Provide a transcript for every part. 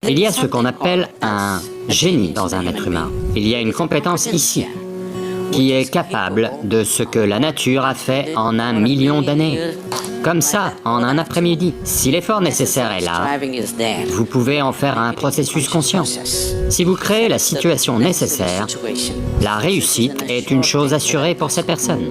Il y a ce qu'on appelle un génie dans un être humain. Il y a une compétence ici, qui est capable de ce que la nature a fait en 1 million d'années. Comme ça, en un après-midi. Si l'effort nécessaire est là, vous pouvez en faire un processus conscient. Si vous créez la situation nécessaire, la réussite est une chose assurée pour cette personne.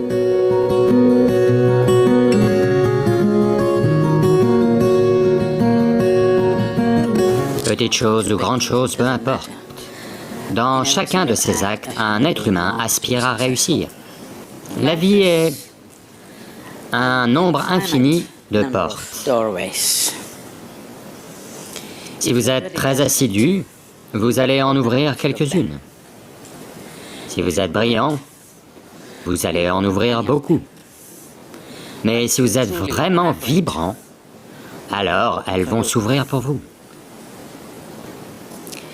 Petite chose ou grande chose, peu importe. Dans chacun de ces actes, un être humain aspire à réussir. La vie est un nombre infini de portes. Si vous êtes très assidu, vous allez en ouvrir quelques-unes. Si vous êtes brillant, vous allez en ouvrir beaucoup. Mais si vous êtes vraiment vibrant, alors elles vont s'ouvrir pour vous.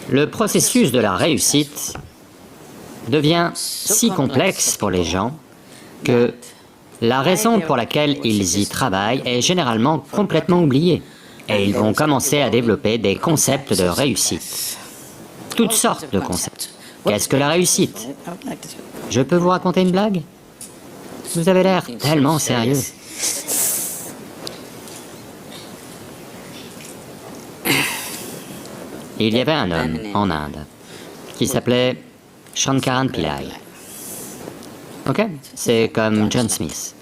Le processus de la réussite devient si complexe pour les gens que la raison pour laquelle ils y travaillent est généralement complètement oubliée. Et ils vont commencer à développer des concepts de réussite. Toutes sortes de concepts. Qu'est-ce que la réussite? Je peux vous raconter une blague? Vous avez l'air tellement sérieux. Il y avait un homme en Inde qui s'appelait Shankaran Pillai. Ok? C'est comme John Smith.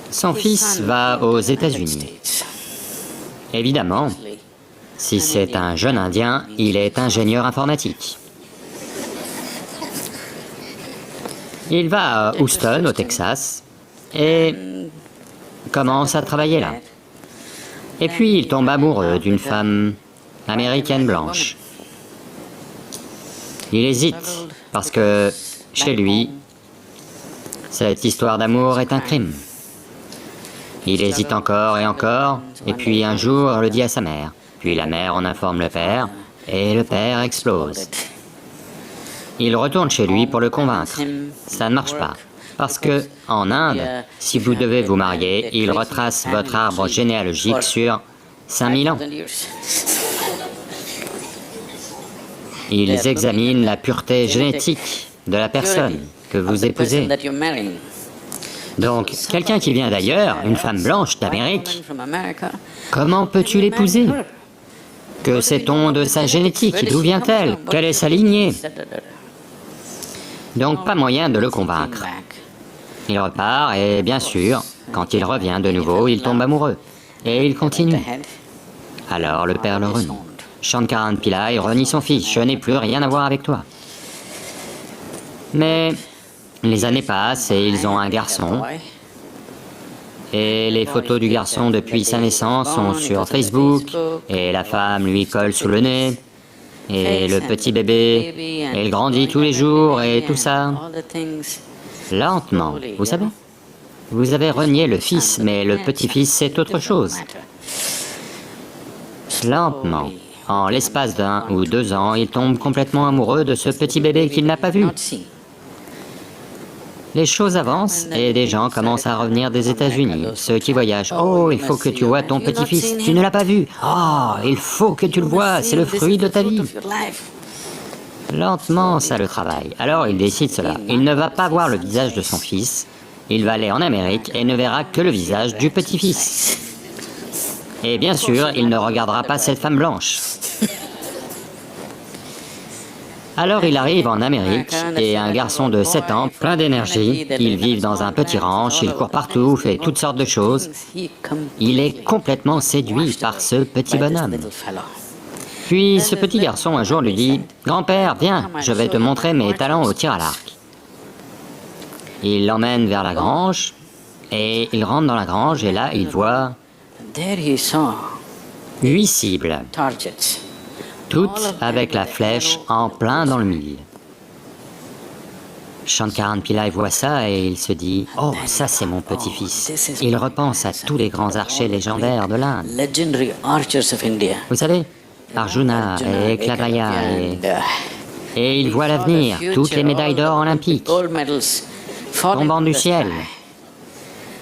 Son fils va aux États-Unis. Évidemment, si c'est un jeune Indien, il est ingénieur informatique. Il va à Houston, au Texas, et commence à travailler là. Et puis il tombe amoureux d'une femme américaine blanche. Il hésite, parce que, chez lui, cette histoire d'amour est un crime. Il hésite encore, et puis un jour le dit à sa mère. Puis la mère en informe le père, et le père explose. Il retourne chez lui pour le convaincre. Ça ne marche pas. Parce que, en Inde, si vous devez vous marier, ils retracent votre arbre généalogique sur 5000 ans. Ils examinent la pureté génétique de la personne que vous épousez. Donc, quelqu'un qui vient d'ailleurs, une femme blanche d'Amérique, comment peux-tu l'épouser? Que sait-on de sa génétique? D'où vient-elle? Quelle est sa lignée? Donc, pas moyen de le convaincre. Il repart et, bien sûr, quand il revient de nouveau, il tombe amoureux. Et il continue. Alors le père le renie. Shankaran Pillai renie son fils. Je n'ai plus rien à voir avec toi. Mais les années passent et ils ont un garçon. Et les photos du garçon depuis sa naissance sont sur Facebook. Et la femme lui colle sous le nez. Et le petit bébé, il grandit tous les jours et tout ça. Lentement, vous savez. Vous avez renié le fils, mais le petit-fils, c'est autre chose. Lentement, en l'espace d'1 ou 2 ans, il tombe complètement amoureux de ce petit bébé qu'il n'a pas vu. Les choses avancent et des gens commencent à revenir des États-Unis. Ceux qui voyagent. Oh, il faut que tu vois ton petit-fils. Tu ne l'as pas vu. Oh, il faut que tu le vois. C'est le fruit de ta vie. Lentement, ça le travaille. Alors il décide cela. Il ne va pas voir le visage de son fils. Il va aller en Amérique et ne verra que le visage du petit-fils. Et bien sûr, il ne regardera pas cette femme blanche. Alors il arrive en Amérique et un garçon de 7 ans, plein d'énergie, ils vivent dans un petit ranch, il court partout, fait toutes sortes de choses. Il est complètement séduit par ce petit bonhomme. Puis ce petit garçon un jour lui dit « Grand-père, viens, je vais te montrer mes talents au tir à l'arc. » Il l'emmène vers la grange et il rentre dans la grange et là il voit 8 cibles. Toutes avec la flèche en plein dans le mille. Shankaran Pillai voit ça et il se dit « Oh, ça c'est mon petit-fils. » Il repense à tous les grands archers légendaires de l'Inde. Vous savez, Arjuna et Eklavya et il voit l'avenir, toutes les médailles d'or olympiques tombant du ciel.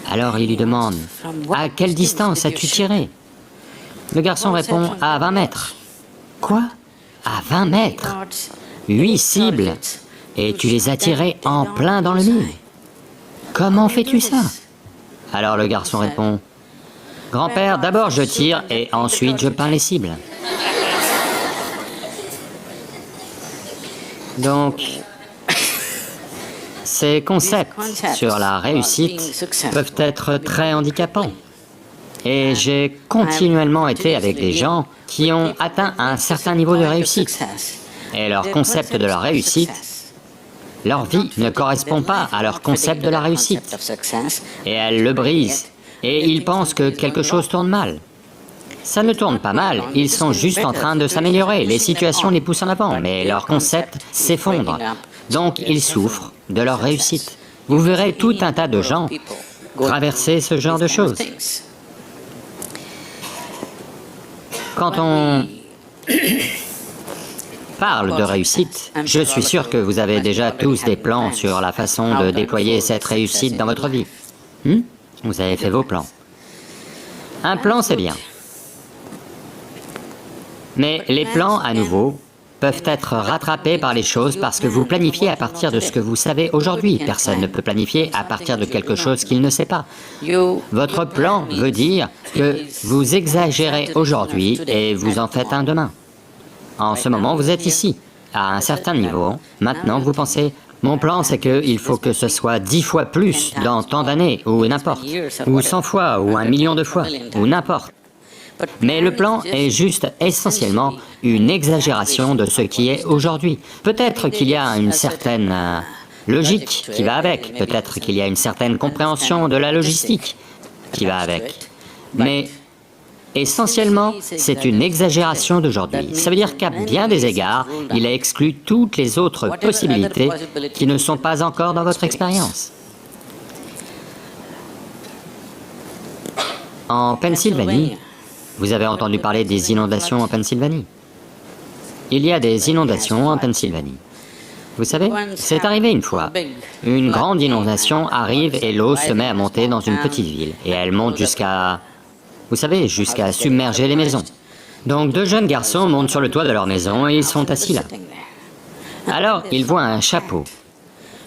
Alors il lui demande, « À quelle distance as-tu tiré ?» Le garçon répond, « À 20 mètres. » Quoi? À 20 mètres? 8 cibles, et tu les as tirées en plein dans le mille. Comment fais-tu ça? Alors le garçon répond, « Grand-père, d'abord je tire et ensuite je peins les cibles. » Donc, ces concepts sur la réussite peuvent être très handicapants. Et j'ai continuellement été avec des gens qui ont atteint un certain niveau de réussite. Et leur concept de la réussite, leur vie ne correspond pas à leur concept de la réussite. Et elles le brisent. Et ils pensent que quelque chose tourne mal. Ça ne tourne pas mal, ils sont juste en train de s'améliorer, les situations les poussent en avant, mais leur concept s'effondre. Donc ils souffrent de leur réussite. Vous verrez tout un tas de gens traverser ce genre de choses. Quand on parle de réussite, je suis sûr que vous avez déjà tous des plans sur la façon de déployer cette réussite dans votre vie. Vous avez fait vos plans. Un plan, c'est bien. Mais les plans, à nouveau, peuvent être rattrapés par les choses parce que vous planifiez à partir de ce que vous savez aujourd'hui. Personne ne peut planifier à partir de quelque chose qu'il ne sait pas. Votre plan veut dire que vous exagérez aujourd'hui et vous en faites un demain. En ce moment, vous êtes ici, à un certain niveau. Maintenant, vous pensez, mon plan, c'est qu'il faut que ce soit 10 fois plus dans tant d'années, ou n'importe, ou 100 fois, ou 1 million de fois, ou n'importe. Mais le plan est juste essentiellement une exagération de ce qui est aujourd'hui. Peut-être qu'il y a une certaine logique qui va avec, peut-être qu'il y a une certaine compréhension de la logistique qui va avec. Mais essentiellement, c'est une exagération d'aujourd'hui. Ça veut dire qu'à bien des égards, il a exclu toutes les autres possibilités qui ne sont pas encore dans votre expérience. En Pennsylvanie, vous avez entendu parler des inondations en Pennsylvanie? Il y a des inondations en Pennsylvanie. Vous savez, c'est arrivé une fois. Une grande inondation arrive et l'eau se met à monter dans une petite ville. Et elle monte jusqu'à... Vous savez, jusqu'à submerger les maisons. Donc 2 jeunes garçons montent sur le toit de leur maison et ils sont assis là. Alors, ils voient un chapeau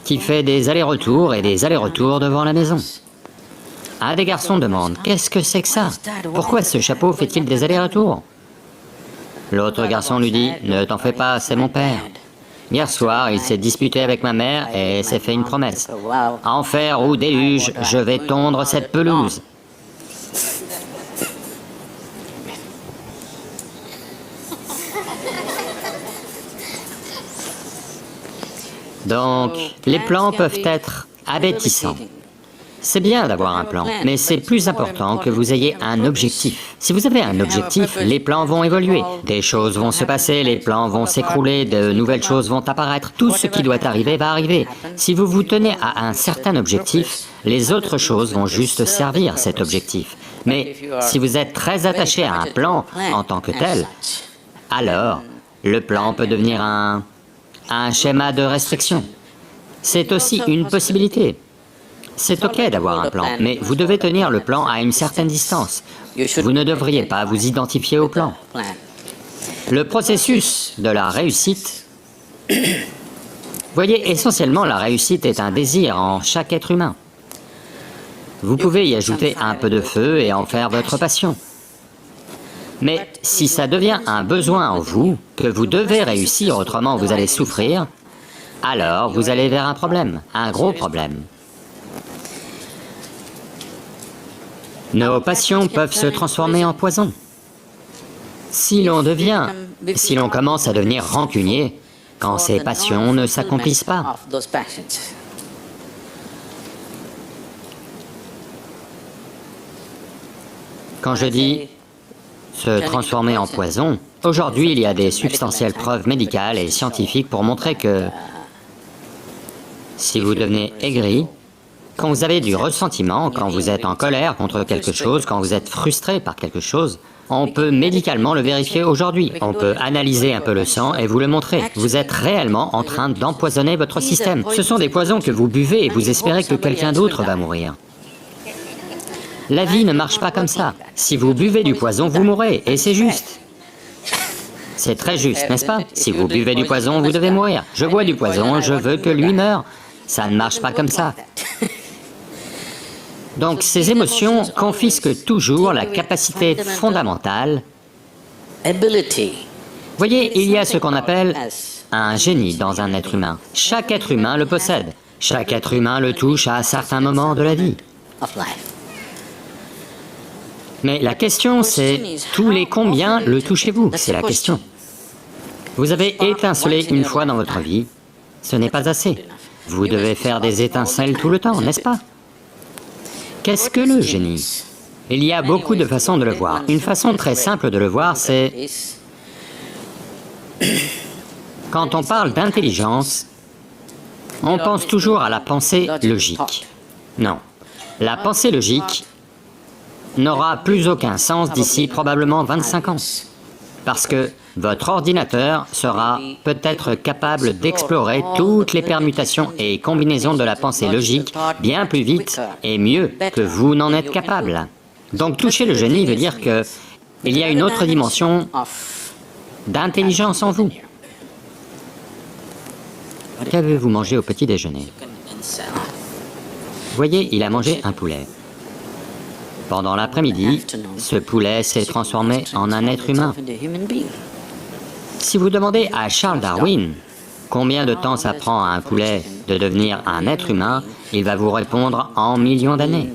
qui fait des allers-retours et des allers-retours devant la maison. Un des garçons demande, « Qu'est-ce que c'est que ça? Pourquoi ce chapeau fait-il des allers-retours » L'autre garçon lui dit, « Ne t'en fais pas, c'est mon père. Hier soir, il s'est disputé avec ma mère et s'est fait une promesse. Enfer ou déluge, je vais tondre cette pelouse. » Donc, les plans peuvent être abêtissants. C'est bien d'avoir un plan, mais c'est plus important que vous ayez un objectif. Si vous avez un objectif, les plans vont évoluer. Des choses vont se passer, les plans vont s'écrouler, de nouvelles choses vont apparaître. Tout ce qui doit arriver va arriver. Si vous vous tenez à un certain objectif, les autres choses vont juste servir cet objectif. Mais si vous êtes très attaché à un plan en tant que tel, alors le plan peut devenir un schéma de restriction. C'est aussi une possibilité. C'est ok d'avoir un plan, mais vous devez tenir le plan à une certaine distance. Vous ne devriez pas vous identifier au plan. Le processus de la réussite... Voyez, essentiellement, la réussite est un désir en chaque être humain. Vous pouvez y ajouter un peu de feu et en faire votre passion. Mais si ça devient un besoin en vous, que vous devez réussir, autrement vous allez souffrir, alors vous allez vers un problème, un gros problème. Nos passions peuvent se transformer en poison. Si l'on commence à devenir rancunier, quand ces passions ne s'accomplissent pas. Quand je dis se transformer en poison, aujourd'hui il y a des substantielles preuves médicales et scientifiques pour montrer que si vous devenez aigri, quand vous avez du ressentiment, quand vous êtes en colère contre quelque chose, quand vous êtes frustré par quelque chose, on peut médicalement le vérifier aujourd'hui. On peut analyser un peu le sang et vous le montrer. Vous êtes réellement en train d'empoisonner votre système. Ce sont des poisons que vous buvez et vous espérez que quelqu'un d'autre va mourir. La vie ne marche pas comme ça. Si vous buvez du poison, vous mourrez, et c'est juste. C'est très juste, n'est-ce pas? Si vous buvez du poison, vous devez mourir. Je bois du poison, je veux que lui meure. Ça ne marche pas comme ça. Donc ces émotions confisquent toujours la capacité fondamentale. Voyez, il y a ce qu'on appelle un génie dans un être humain. Chaque être humain le possède. Chaque être humain le touche à certains moments de la vie. Mais la question c'est, tous les combien le touchez-vous? C'est la question. Vous avez étincelé une fois dans votre vie, ce n'est pas assez. Vous devez faire des étincelles tout le temps, n'est-ce pas? Qu'est-ce que le génie? Il y a beaucoup de façons de le voir. Une façon très simple de le voir, c'est... Quand on parle d'intelligence, on pense toujours à la pensée logique. Non. La pensée logique n'aura plus aucun sens d'ici probablement 25 ans. Parce que votre ordinateur sera peut-être capable d'explorer toutes les permutations et combinaisons de la pensée logique bien plus vite et mieux que vous n'en êtes capable. Donc toucher le génie veut dire que il y a une autre dimension d'intelligence en vous. Qu'avez-vous mangé au petit déjeuner? Voyez, il a mangé un poulet. Pendant l'après-midi, ce poulet s'est transformé en un être humain. Si vous demandez à Charles Darwin combien de temps ça prend à un poulet de devenir un être humain, il va vous répondre en millions d'années.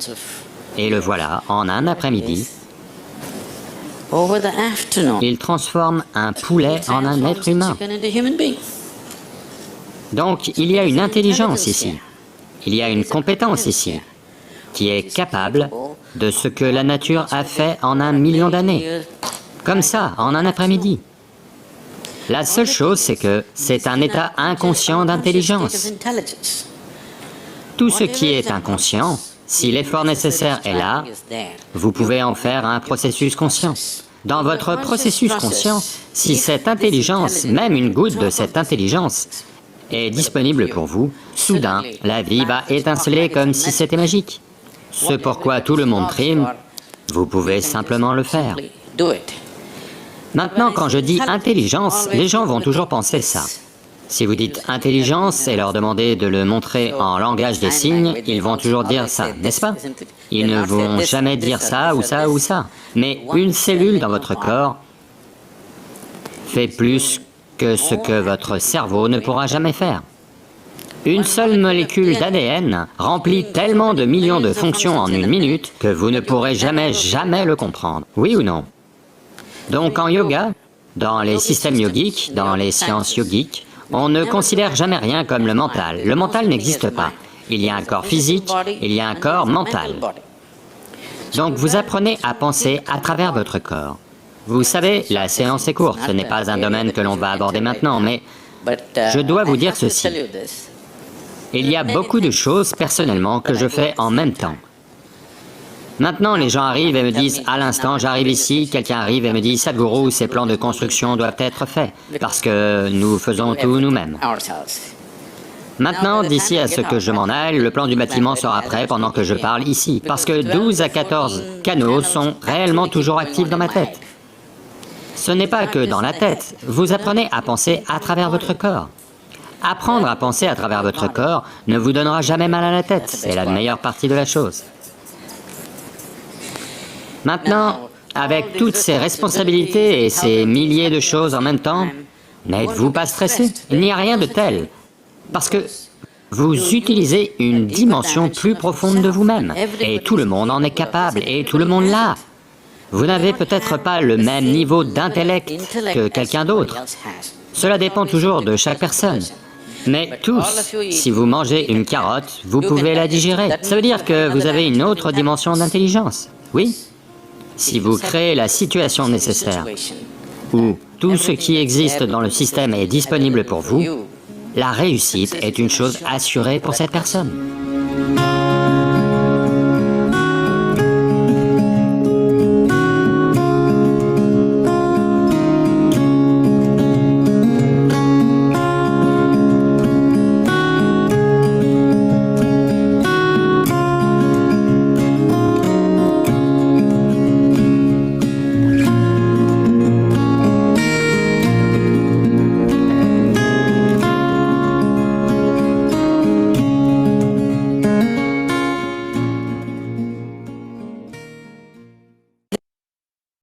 Et le voilà, en un après-midi, il transforme un poulet en un être humain. Donc, il y a une intelligence ici, il y a une compétence ici, qui est capable de ce que la nature a fait en 1 million d'années. Comme ça, en un après-midi. La seule chose, c'est que c'est un état inconscient d'intelligence. Tout ce qui est inconscient, si l'effort nécessaire est là, vous pouvez en faire un processus conscient. Dans votre processus conscient, si cette intelligence, même une goutte de cette intelligence, est disponible pour vous, soudain, la vie va étinceler comme si c'était magique. Ce pourquoi tout le monde trime, vous pouvez simplement le faire. Maintenant, quand je dis intelligence, les gens vont toujours penser ça. Si vous dites intelligence et leur demandez de le montrer en langage des signes, ils vont toujours dire ça, n'est-ce pas? Ils ne vont jamais dire ça ou ça ou ça. Mais une cellule dans votre corps fait plus que ce que votre cerveau ne pourra jamais faire. Une seule molécule d'ADN remplit tellement de millions de fonctions en 1 minute que vous ne pourrez jamais le comprendre. Oui ou non? Donc en yoga, dans les systèmes yogiques, dans les sciences yogiques, on ne considère jamais rien comme le mental. Le mental n'existe pas. Il y a un corps physique, il y a un corps mental. Donc vous apprenez à penser à travers votre corps. Vous savez, la séance est courte, ce n'est pas un domaine que l'on va aborder maintenant, mais je dois vous dire ceci. Il y a beaucoup de choses, personnellement, que je fais en même temps. Maintenant, les gens arrivent et me disent, à l'instant, j'arrive ici, quelqu'un arrive et me dit, Sadhguru, ces plans de construction doivent être faits, parce que nous faisons tout nous-mêmes. Maintenant, d'ici à ce que je m'en aille, le plan du bâtiment sera prêt pendant que je parle ici, parce que 12 à 14 canaux sont réellement toujours actifs dans ma tête. Ce n'est pas que dans la tête, vous apprenez à penser à travers votre corps. Apprendre à penser à travers votre corps ne vous donnera jamais mal à la tête, c'est la meilleure partie de la chose. Maintenant, avec toutes ces responsabilités et ces milliers de choses en même temps, n'êtes-vous pas stressé? Il n'y a rien de tel, parce que vous utilisez une dimension plus profonde de vous-même, et tout le monde en est capable, et tout le monde l'a. Vous n'avez peut-être pas le même niveau d'intellect que quelqu'un d'autre. Cela dépend toujours de chaque personne. Mais tous, si vous mangez une carotte, vous pouvez la digérer. Ça veut dire que vous avez une autre dimension d'intelligence. Oui. Si vous créez la situation nécessaire, où tout ce qui existe dans le système est disponible pour vous, la réussite est une chose assurée pour cette personne.